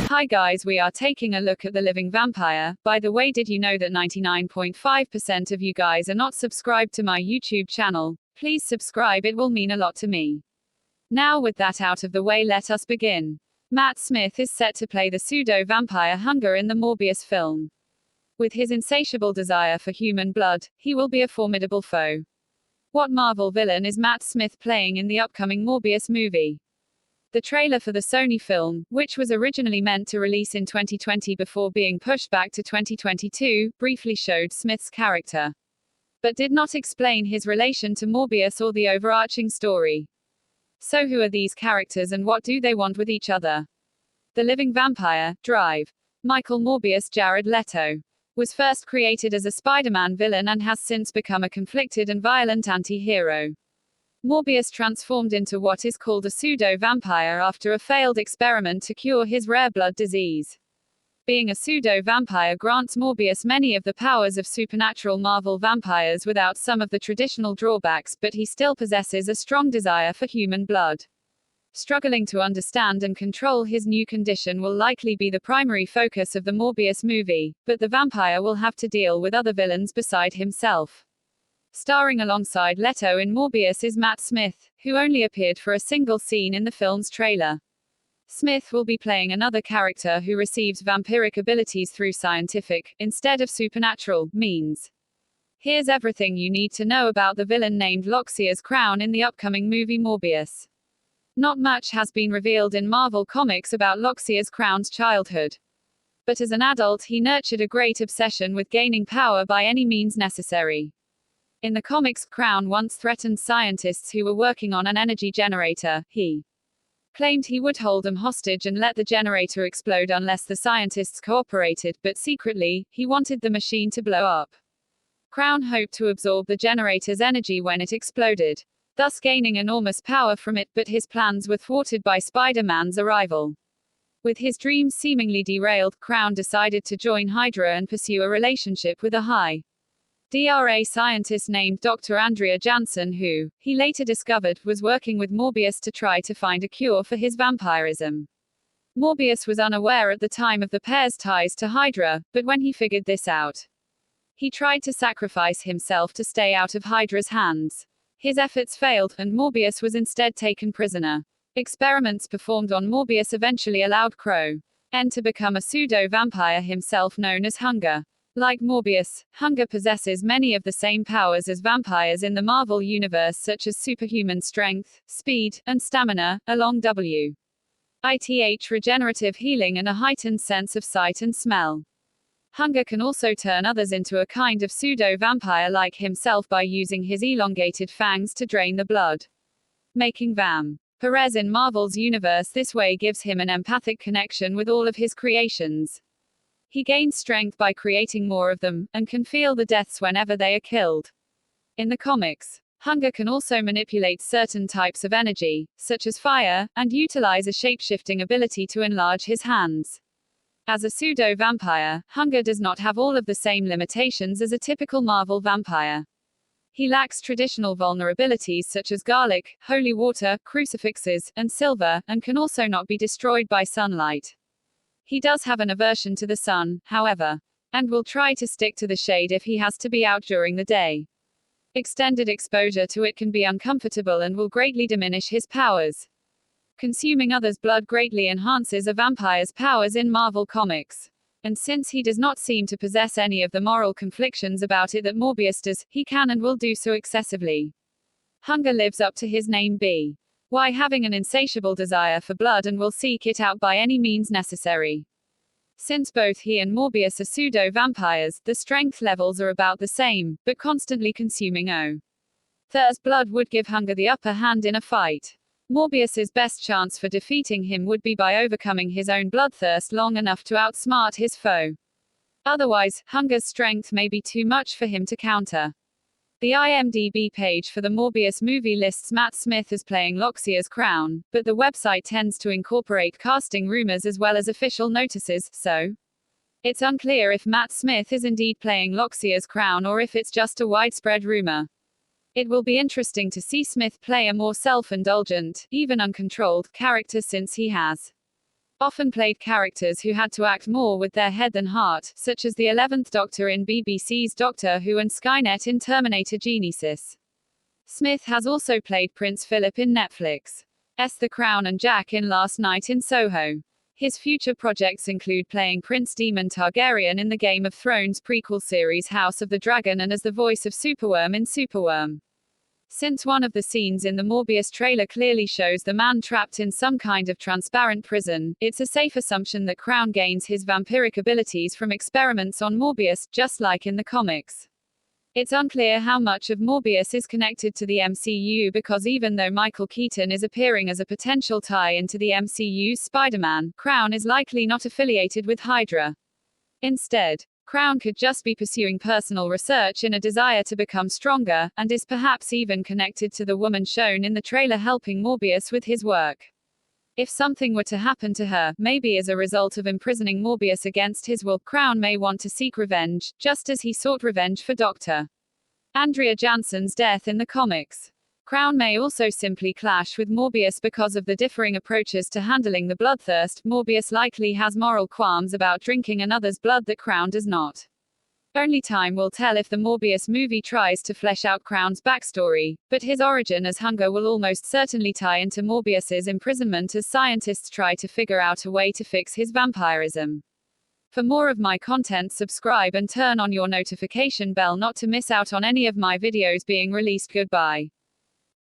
Hi guys, we are taking a look at The Living Vampire. By the way, did you know that 99.5% of you guys are not subscribed to my YouTube channel? Please subscribe, it will mean a lot to me. Now with that out of the way, let us begin. Matt Smith is set to play the pseudo-vampire Hunger in the Morbius film. With his insatiable desire for human blood, he will be a formidable foe. What Marvel villain is Matt Smith playing in the upcoming Morbius movie? The trailer for the Sony film, which was originally meant to release in 2020 before being pushed back to 2022, briefly showed Smith's character, but did not explain his relation to Morbius or the overarching story. So who are these characters and what do they want with each other? The Living Vampire, Drive. Michael Morbius Jared Leto. Was first created as a Spider-Man villain and has since become a conflicted and violent anti-hero. Morbius transformed into what is called a pseudo-vampire after a failed experiment to cure his rare blood disease. Being a pseudo-vampire grants Morbius many of the powers of supernatural Marvel vampires without some of the traditional drawbacks, but he still possesses a strong desire for human blood. Struggling to understand and control his new condition will likely be the primary focus of the Morbius movie, but the vampire will have to deal with other villains beside himself. Starring alongside Leto in Morbius is Matt Smith, who only appeared for a single scene in the film's trailer. Smith will be playing another character who receives vampiric abilities through scientific, instead of supernatural, means. Here's everything you need to know about the villain named Loxias Crown in the upcoming movie Morbius. Not much has been revealed in Marvel Comics about Loxias Crown's childhood. But as an adult, he nurtured a great obsession with gaining power by any means necessary. In the comics, Crown once threatened scientists who were working on an energy generator. He claimed he would hold them hostage and let the generator explode unless the scientists cooperated, but secretly, he wanted the machine to blow up. Crown hoped to absorb the generator's energy when it exploded, thus gaining enormous power from it, but his plans were thwarted by Spider-Man's arrival. With his dreams seemingly derailed, Crown decided to join Hydra and pursue a relationship with a high-DRA scientist named Dr. Andrea Jansen who, he later discovered, was working with Morbius to try to find a cure for his vampirism. Morbius was unaware at the time of the pair's ties to Hydra, but when he figured this out, he tried to sacrifice himself to stay out of Hydra's hands. His efforts failed, and Morbius was instead taken prisoner. Experiments performed on Morbius eventually allowed Crow-N to become a pseudo-vampire himself known as Hunger. Like Morbius, Hunger possesses many of the same powers as vampires in the Marvel Universe, such as superhuman strength, speed, and stamina, along with regenerative healing and a heightened sense of sight and smell. Hunger can also turn others into a kind of pseudo-vampire like himself by using his elongated fangs to drain the blood, making vampires in Marvel's universe this way gives him an empathic connection with all of his creations. He gains strength by creating more of them, and can feel the deaths whenever they are killed. In the comics, Hunger can also manipulate certain types of energy, such as fire, and utilize a shape-shifting ability to enlarge his hands. As a pseudo-vampire, Hunger does not have all of the same limitations as a typical Marvel vampire. He lacks traditional vulnerabilities such as garlic, holy water, crucifixes, and silver, and can also not be destroyed by sunlight. He does have an aversion to the sun, however, and will try to stick to the shade if he has to be out during the day. Extended exposure to it can be uncomfortable and will greatly diminish his powers. Consuming others' blood greatly enhances a vampire's powers in Marvel Comics. And since he does not seem to possess any of the moral conflictions about it that Morbius does, he can and will do so excessively. Hunger lives up to his name by having an insatiable desire for blood and will seek it out by any means necessary. Since both he and Morbius are pseudo-vampires, the strength levels are about the same, but constantly consuming Thir's blood would give Hunger the upper hand in a fight. Morbius's best chance for defeating him would be by overcoming his own bloodthirst long enough to outsmart his foe. Otherwise, Hunger's strength may be too much for him to counter. The IMDb page for the Morbius movie lists Matt Smith as playing Loxias Crown, but the website tends to incorporate casting rumors as well as official notices, so it's unclear if Matt Smith is indeed playing Loxias Crown or if it's just a widespread rumor. It will be interesting to see Smith play a more self-indulgent, even uncontrolled, character since he has often played characters who had to act more with their head than heart, such as the 11th Doctor in BBC's Doctor Who and Skynet in Terminator Genesis. Smith has also played Prince Philip in Netflix's The Crown and Jack in Last Night in Soho. His future projects include playing Prince Daemon Targaryen in the Game of Thrones prequel series House of the Dragon and as the voice of Superworm in Superworm. Since one of the scenes in the Morbius trailer clearly shows the man trapped in some kind of transparent prison, it's a safe assumption that Crown gains his vampiric abilities from experiments on Morbius, just like in the comics. It's unclear how much of Morbius is connected to the MCU because even though Michael Keaton is appearing as a potential tie into the MCU's Spider-Man, Crown is likely not affiliated with Hydra. Instead, Crown could just be pursuing personal research in a desire to become stronger, and is perhaps even connected to the woman shown in the trailer helping Morbius with his work. If something were to happen to her, maybe as a result of imprisoning Morbius against his will, Crown may want to seek revenge, just as he sought revenge for Dr. Andrea Janssen's death in the comics. Crown may also simply clash with Morbius because of the differing approaches to handling the bloodthirst. Morbius likely has moral qualms about drinking another's blood that Crown does not. Only time will tell if the Morbius movie tries to flesh out Crown's backstory, but his origin as hunger will almost certainly tie into Morbius's imprisonment as scientists try to figure out a way to fix his vampirism. For more of my content, subscribe and turn on your notification bell not to miss out on any of my videos being released. Goodbye.